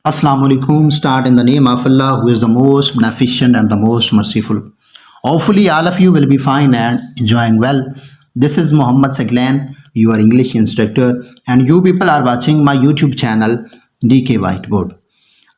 Assalamu alaikum. Start in the name of Allah, who is the most beneficent and the most merciful. Hopefully, all of you will be fine and enjoying well. This is Muhammad Saglan, your English instructor, and you people are watching my YouTube channel DK Whiteboard.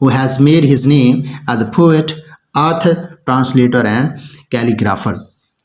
who has made his name as a poet, author, translator and calligrapher।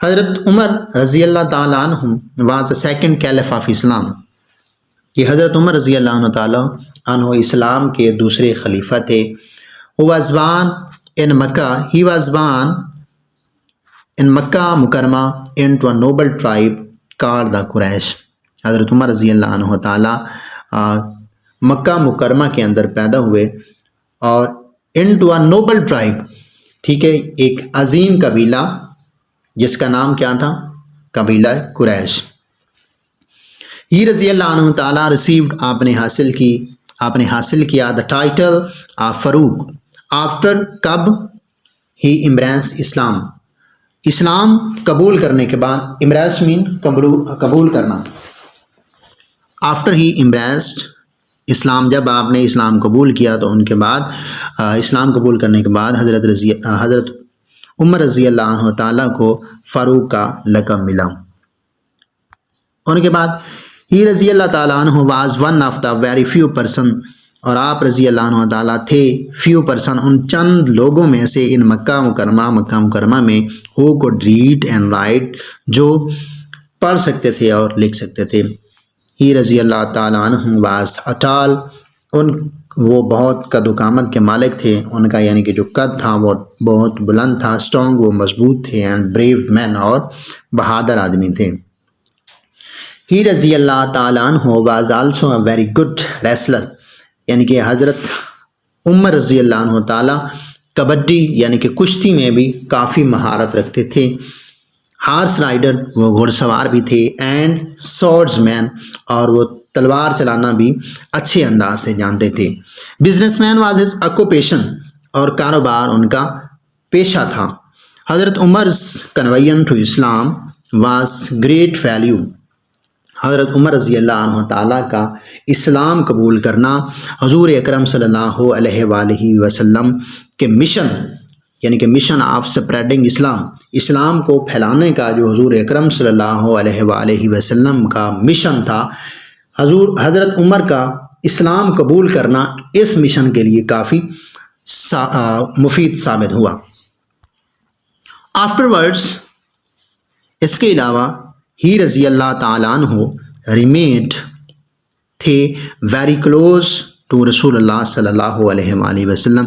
حضرت عمر رضی اللہ تعالیٰ عنہ was the second caliph of Islam. کہ حضرت عمر رضی اللہ عنہ تعالیٰ عنہ اسلام کے دوسرے خلیفہ تھے. He was born in مکہ مکرمہ into a noble tribe called the قریش. حضرت عمر رضی اللہ عنہ تعالیٰ مکہ مکرمہ کے اندر پیدا ہوئے اور into a noble tribe، ٹھیک ہے، ایک عظیم قبیلہ جس کا نام کیا تھا؟ قبیلہ قریش. یہ رضی اللہ عنہ تعالیٰ received آپ نے حاصل کیا the title of Farooq after کب he embraced اسلام قبول کرنے کے بعد. embrace mean قبول کرنا. after he embraced اسلام، جب آپ نے اسلام قبول کیا تو ان کے بعد اسلام قبول کرنے کے بعد حضرت عمر رضی اللہ عنہ تعالیٰ کو فاروق کا لقب ملا. ان کے بعد ہی رضی اللہ تعالیٰ عنہ was one of the very few person, اور آپ رضی اللہ عنہ تعالیٰ تھے فیو پرسن، ان چند لوگوں میں سے ان مکہ مکرمہ میں ہو کوڈ ریڈ اینڈ رائٹ، جو پڑھ سکتے تھے اور لکھ سکتے تھے. ہی رضی اللہ تعالیٰ عنہ واز اٹال، وہ بہت قد و قامت کے مالک تھے. ان کا یعنی کہ جو قد تھا وہ بہت بلند تھا. اسٹرانگ، وہ مضبوط تھے. اینڈ بریو مین، اور بہادر آدمی تھے. ہی رضی اللہ تعالیٰ عنہ was also a very good wrestler, یعنی کہ حضرت عمر رضی اللہ عنہ تعالیٰ کبڈی یعنی کہ کشتی میں بھی کافی مہارت رکھتے تھے. ہارس رائڈر، وہ گھوڑ سوار بھی تھے. اینڈ سورڈز مین، اور وہ تلوار چلانا بھی اچھے انداز سے جانتے تھے. Business man was his occupation, اور کاروبار ان کا پیشہ تھا. حضرت عمر's conversion to Islam was great value. حضرت عمر رضی اللہ عنہ تعالیٰ کا اسلام قبول کرنا حضور اکرم صلی اللہ علیہ وآلہ وسلم کے مشن، یعنی کہ مشن آف سپریڈنگ اسلام کو پھیلانے کا جو حضور اکرم صلی اللہ علیہ وآلہ وسلم کا مشن تھا، حضرت عمر کا اسلام قبول کرنا اس مشن کے لیے کافی مفید ثابت ہوا. آفٹر ورڈس، اس کے علاوہ ہی رضی اللہ تعالیٰ عنہ ریمیڈ تھے ویری کلوز ٹو رسول اللہ صلی اللہ علیہ وآلہ وسلم،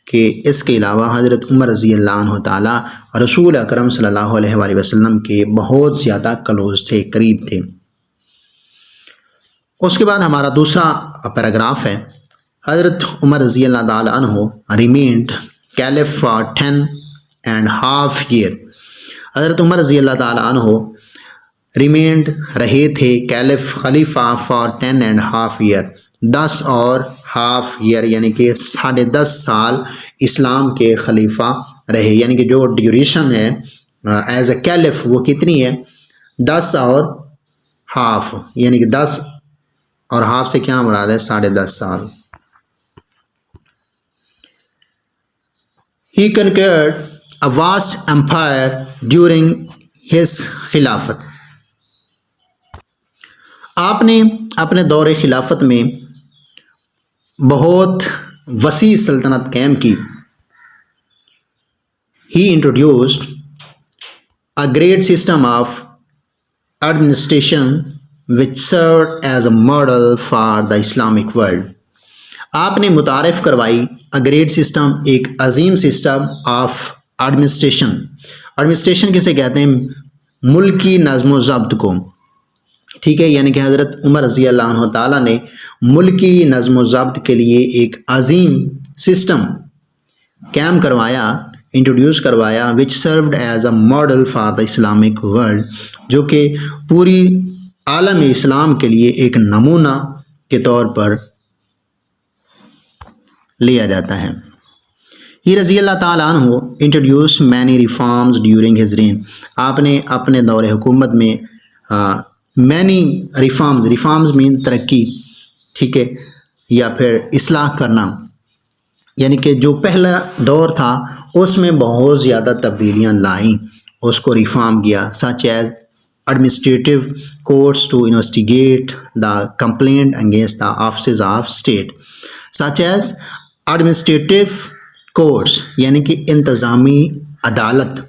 کہ اس کے علاوہ حضرت عمر رضی اللہ عنہ تعالیٰ رسول اکرم صلی اللہ علیہ وآلہ وسلم کے بہت زیادہ کلوز تھے، قریب تھے. اس کے بعد ہمارا دوسرا پیراگراف ہے. حضرت عمر رضی اللہ تعالیٰ عنہ ریمینڈ کیلف فار 10.5 years. حضرت عمر رضی اللہ تعالیٰ عنہ ریمینڈ رہے تھے کیلف خلیفہ فار 10.5 years، 10.5 years یعنی کہ 10.5 سال اسلام کے خلیفہ رہے. یعنی کہ جو ڈیوریشن ہے ایز اے کیلف وہ کتنی ہے؟ 10.5، یعنی کہ 10.5 سے کیا مراد ہے؟ 10.5 سال. He conquered a vast empire during his خلافت. آپ نے اپنے دور خلافت میں بہت وسیع سلطنت قائم کی. He introduced a great system of administration which served as a model for the Islamic world. آپ نے متعارف کروائی a great system، ایک عظیم سسٹم آف ایڈمنسٹریشن کسے کہتے ہیں؟ ملکی نظم و ضبط کو. ٹھیک ہے، یعنی کہ حضرت عمر رضی اللہ عنہ تعالیٰ نے ملکی نظم و ضبط کے لیے ایک عظیم سسٹم قائم کروایا، انٹروڈیوس کروایا، which served as a model for the Islamic world، جو کہ پوری عالم اسلام کے لیے ایک نمونہ کے طور پر لیا جاتا ہے. ہی رضی اللہ تعالیٰ عنہ introduce many reforms during his reign. آپ نے اپنے دور حکومت میں مینی ریفارمز مین ترقی، ٹھیک ہے، یا پھر اصلاح کرنا، یعنی کہ جو پہلا دور تھا اس میں بہت زیادہ تبدیلیاں لائیں، اس کو ریفارم کیا. Such as administrative courts to investigate the complaint against the offices of state. Such as administrative courts یعنی کہ انتظامی عدالت،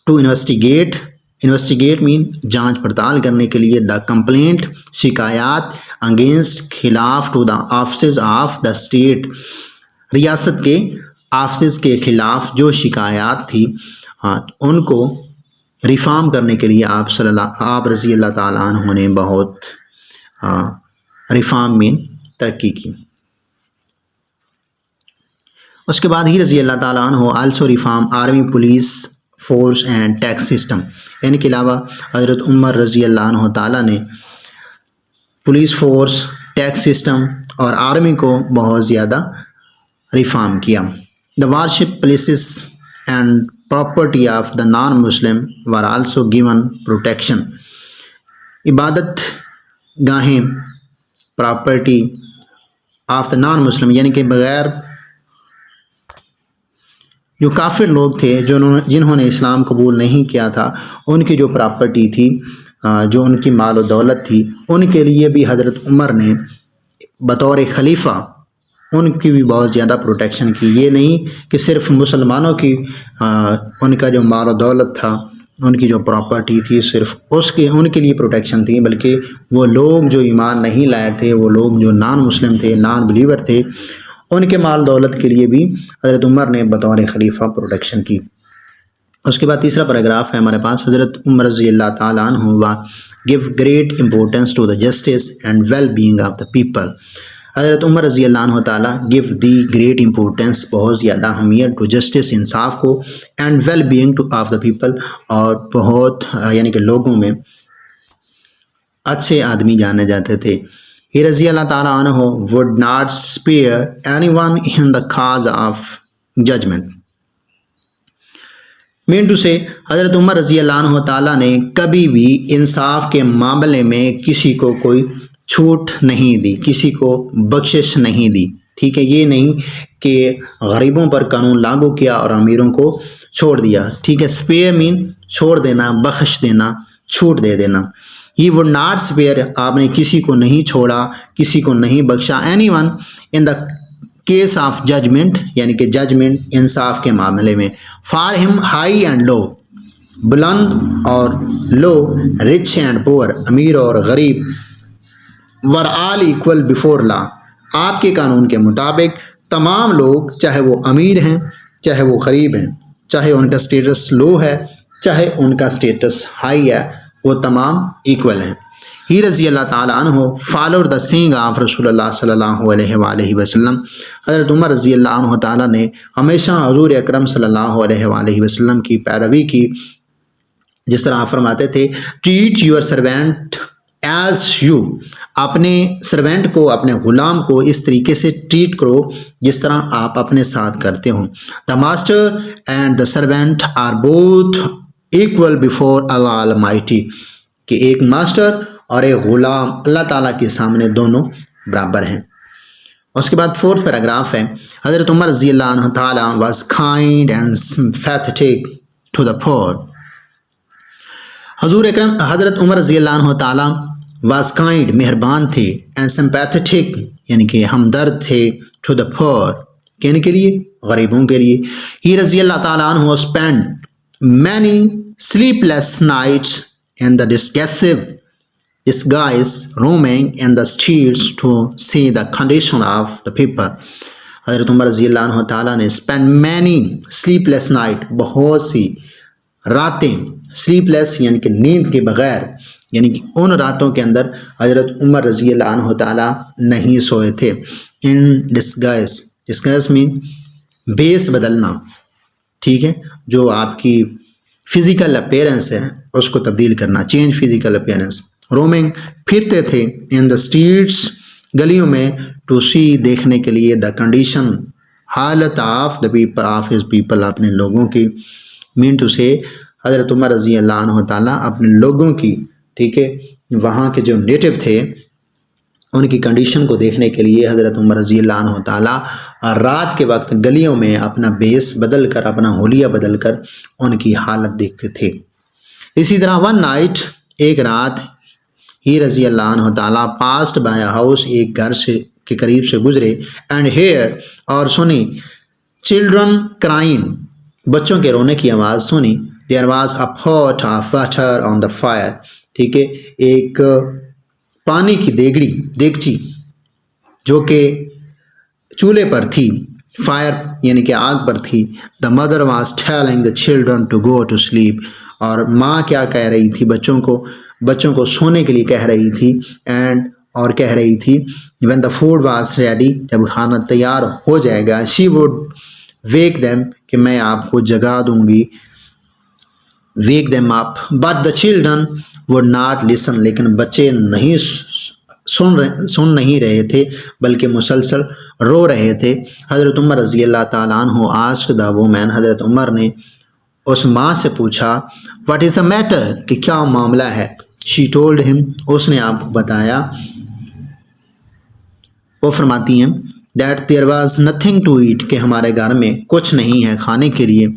ٹو انویسٹیگیٹ انویسٹیگیٹ مین جانچ پڑتال کرنے کے لیے، دا کمپلینٹ شکایات، اگینسٹ خلاف، to the offices of the state ریاست کے آفسز کے خلاف جو شکایات تھی ان کو ریفارم کرنے کے لیے آپ رضی اللہ تعالیٰ عنہ نے بہت ریفارم میں ترقی کی۔ اس کے بعد ہی رضی اللہ تعالیٰ عنہ also reform army, police force and tax system, ان کے علاوہ حضرت عمر رضی اللہ عنہ تعالیٰ نے پولیس فورس، ٹیکس سسٹم اور آرمی کو بہت زیادہ ریفارم کیا۔ The worship places and property of the non Muslim were also given protection, عبادت گاہیں، property of the non Muslim یعنی کہ بغیر جو کافر لوگ تھے جنہوں نے اسلام قبول نہیں کیا تھا، ان کی جو پراپرٹی تھی، جو ان کی مال و دولت تھی، ان کے لیے بھی حضرت عمر نے بطور خلیفہ ان کی بھی بہت زیادہ پروٹیکشن کی۔ یہ نہیں کہ صرف مسلمانوں کی ان کا جو مال و دولت تھا، ان کی جو پراپرٹی تھی، صرف ان کے لیے پروٹیکشن تھی، بلکہ وہ لوگ جو ایمان نہیں لائے تھے، وہ لوگ جو نان مسلم تھے، نان بلیور تھے، ان کے مال دولت کے لیے بھی حضرت عمر نے بطور خلیفہ پروٹیکشن کی۔ اس کے بعد تیسرا پیراگراف ہے ہمارے پاس، حضرت عمر رضی اللہ تعالیٰ عنہ gave great importance to the justice and well being of the people. حضرت عمر رضی اللہ عنہ تعالیٰ گیو دی گریٹ امپورٹنس، بہت زیادہ اہمیت، ٹو جسٹس انصاف کو، and well being to of the people, اور بہت یعنی کہ لوگوں میں اچھے آدمی جانے جاتے تھے۔ He رضی اللہ تعالیٰ عنہ would not spare anyone in the cause of judgment۔ مین ٹو سے حضرت عمر رضی اللہ عنہ تعالیٰ نے کبھی بھی انصاف کے معاملے میں کسی کو کوئی چھوٹ نہیں دی، کسی کو بخشش نہیں دی، ٹھیک ہے۔ یہ نہیں کہ غریبوں پر قانون لاگو کیا اور امیروں کو چھوڑ دیا، ٹھیک ہے۔ اسپیئر مین چھوڑ دینا، بخش دینا، چھوٹ دے دینا۔ He would not spare، آپ نے کسی کو نہیں چھوڑا، کسی کو نہیں بخشا، any one in the case of judgment یعنی کہ ججمنٹ، انصاف کے معاملے میں۔ فار ہم ہائی اینڈ لو، بلند اور لو، رچ اینڈ پور، امیر اور غریب، ور آل ایکول بیفور لا، آپ کے قانون کے مطابق تمام لوگ، چاہے وہ امیر ہیں، چاہے وہ غریب ہیں، چاہے ان کا سٹیٹس لو ہے، چاہے ان کا سٹیٹس ہائی ہے، وہ تمام ایکول ہیں۔ ہی رضی اللہ تعالیٰ عنہ فالوڈ دا سینگ آف رسول اللہ صلی اللہ علیہ وآلہ وسلم، حضرت عمر رضی اللہ عنہ تعالیٰ نے ہمیشہ حضور اکرم صلی اللہ علیہ وآلہ وسلم کی پیروی کی، جس طرح آپ فرماتے تھے treat your servant as you, اپنے سروینٹ کو، اپنے غلام کو اس طریقے سے ٹریٹ کرو جس طرح آپ اپنے ساتھ کرتے ہوں۔ The master and the servant are both equal before Allah almighty, کہ ایک ماسٹر اور ایک غلام اللہ تعالیٰ کے سامنے دونوں برابر ہیں۔ اس کے بعد فورتھ پیراگراف ہے، حضرت عمر رضی اللہ عنہ تعالیٰ was kind and sympathetic to the poor. حضرت عمر رضی اللہ عنہ تعالیٰ واز کائنڈ، مہربان تھے، اینڈ سمپیتھیٹک یعنی کہ ہمدرد تھے، ٹو دا پور کہنے کے لیے، غریبوں کے لیے۔ ہی رضی اللہ تعالیٰ عنہ spend many sleepless nights in the disguise roaming in the streets to see the condition of the people۔ حضرت عمر رضی اللہ عنہ تعالیٰ نے spend many sleepless night، بہت سی راتیں، sleepless یعنی کہ نیند کے بغیر، یعنی کہ ان راتوں کے اندر حضرت عمر رضی اللہ عنہ تعالیٰ نہیں سوئے تھے۔ in disguise mean بیس بدلنا، ٹھیک ہے، جو آپ کی فزیکل اپیرنس ہے اس کو تبدیل کرنا، چینج فزیکل اپیرنس۔ رومنگ پھرتے تھے، ان دا اسٹریٹس گلیوں میں، ٹو سی دیکھنے کے لیے، دا کنڈیشن حالت of the people, of his people اپنے لوگوں کی۔ مین ٹو سے حضرت عمر رضی اللہ عنہ تعالیٰ اپنے لوگوں کی، ٹھیک ہے، وہاں کے جو نیٹو تھے ان کی کنڈیشن کو دیکھنے کے لیے حضرت عمر رضی اللہ عنہ تعالیٰ رات کے وقت گلیوں میں اپنا بیس بدل کر، اپنا حلیہ بدل کر ان کی حالت دیکھتے تھے۔ اسی طرح ون نائٹ، ایک رات، ہی رضی اللہ عنہ تعالیٰ پاسڈ بائی ہاؤس، ایک گھر سے کے قریب سے گزرے، اینڈ ہیئر اور سنی، چلڈرن کرائم، بچوں کے رونے کی آواز سنی، There was a pot of water on the fire. ٹھیک ہے، ایک پانی کی دیگچی جو کہ چولہے پر تھی، فائر یعنی کہ آگ پر تھی. The mother was telling the children to go to sleep. اور ماں کیا کہہ رہی تھی بچوں کو سونے کے لیے کہہ رہی تھی. اور کہہ رہی تھی when the food was ready، جب کھانا تیار ہو جائے گا، she would wake them، کہ میں آپ کو جگا دوں گی، wake them up. But the children would not listen، لیکن بچے سن نہیں رہے تھے بلکہ مسلسل رو رہے تھے. حضرت عمر رضی اللہ تعالیٰ عنہ asked the woman، حضرت عمر نے اس ماں سے پوچھا what is the matter، کہ کیا معاملہ ہے. she told him، اس نے آپ کو بتایا. وہ فرماتی ہیں that there was nothing to eat، کہ ہمارے گھر میں کچھ نہیں ہے کھانے کے لیے.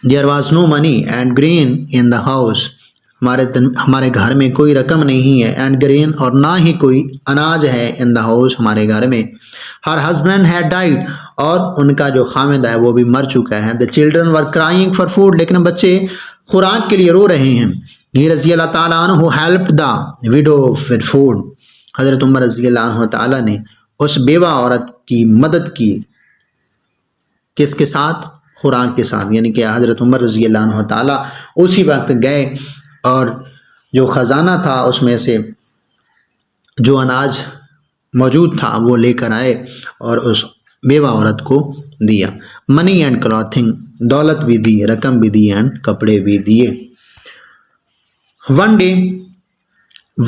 there was no money and grain in the house، ہمارے گھر میں کوئی رقم نہیں ہے، and grain، اور نہ ہی کوئی اناج ہے in the house، ہمارے گھر میں. her husband had died، اور ان کا جو خامد ہے وہ بھی مر چکا ہے. the children were crying for food، لیکن بچے خوراک کے لیے رو رہے ہیں. he رضی اللہ تعالیٰ عنہ helped the widow with food، حضرت عمر رضی اللہ عنہ تعالیٰ نے اس بیوہ عورت کی مدد کی، کس کے ساتھ؟ خوراک کے ساتھ. یعنی کہ حضرت عمر رضی اللہ عنہ تعالیٰ اسی وقت گئے اور جو خزانہ تھا اس میں سے جو اناج موجود تھا وہ لے کر آئے اور اس بیوہ عورت کو دیا. منی اینڈ کلاتھنگ، دولت بھی دی، رقم بھی دی، اینڈ کپڑے بھی دیے. ون ڈے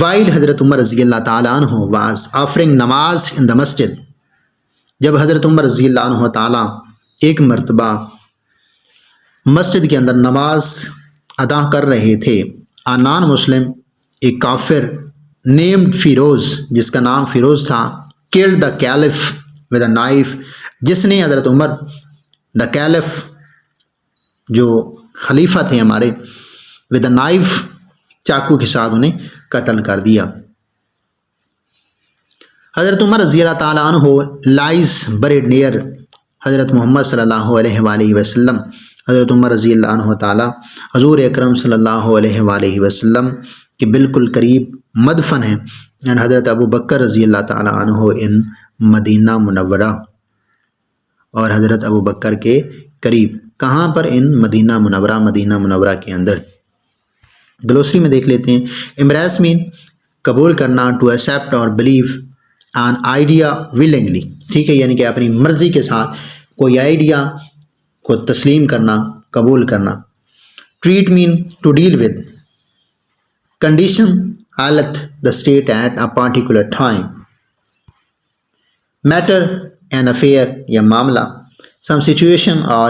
while حضرت عمر رضی اللہ تعالیٰ عنہ was offering نماز in the مسجد، جب حضرت عمر رضی اللہ عنہ تعالیٰ ایک مرتبہ مسجد کے اندر نماز ادا کر رہے تھے. a non-Muslim، ایک کافر named فیروز، جس کا نام فیروز تھا، killed the caliph with a knife، جس نے حضرت عمر the caliph جو خلیفہ تھے ہمارے with a knife، چاقو کے ساتھ انہیں قتل کر دیا. حضرت عمر رضی اللہ تعالیٰ عنہ lies buried near حضرت محمد صلی اللہ علیہ وآلہ وسلم، حضرت عمر رضی اللہ عنہ تعالیٰ حضور اکرم صلی اللہ علیہ وآلہ وسلم کے بالکل قریب مدفن ہیں. حضرت ابو بکر رضی اللہ تعالیٰ عنہ ان مدینہ منورہ، اور حضرت ابو بکر کے قریب کہاں پر؟ ان مدینہ منورہ کے اندر. گلوسری میں دیکھ لیتے ہیں. embrace مین قبول کرنا، to accept اور believe an idea willingly، ٹھیک ہے، یعنی کہ اپنی مرضی کے ساتھ کوئی آئیڈیا کو تسلیم کرنا، قبول کرنا. treat main to deal with، condition حالت the state at a particular time. matter an affair یا معاملہ. some situation or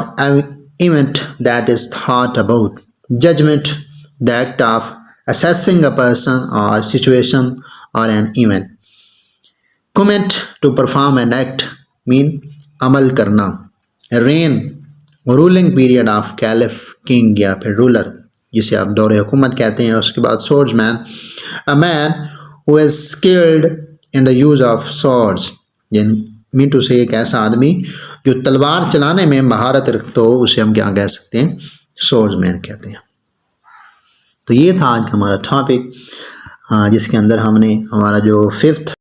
event that is thought about. judgment the act of assessing a person or situation or an event. comment to perform an act mean عمل کرنا. reign ruling period of caliph king یا پھر ruler جسے آپ دور حکومت کہتے ہیں. اس کے بعد swordsman a man who is skilled in the use of swords، یعنی mean to say ایک ایسا آدمی جو تلوار چلانے میں مہارت رکھتا ہو، اسے ہم کیا کہہ سکتے ہیں؟ swordsman کہتے ہیں. تو یہ تھا آج کا ہمارا ٹاپک، جس کے اندر ہم نے ہمارا جو 5th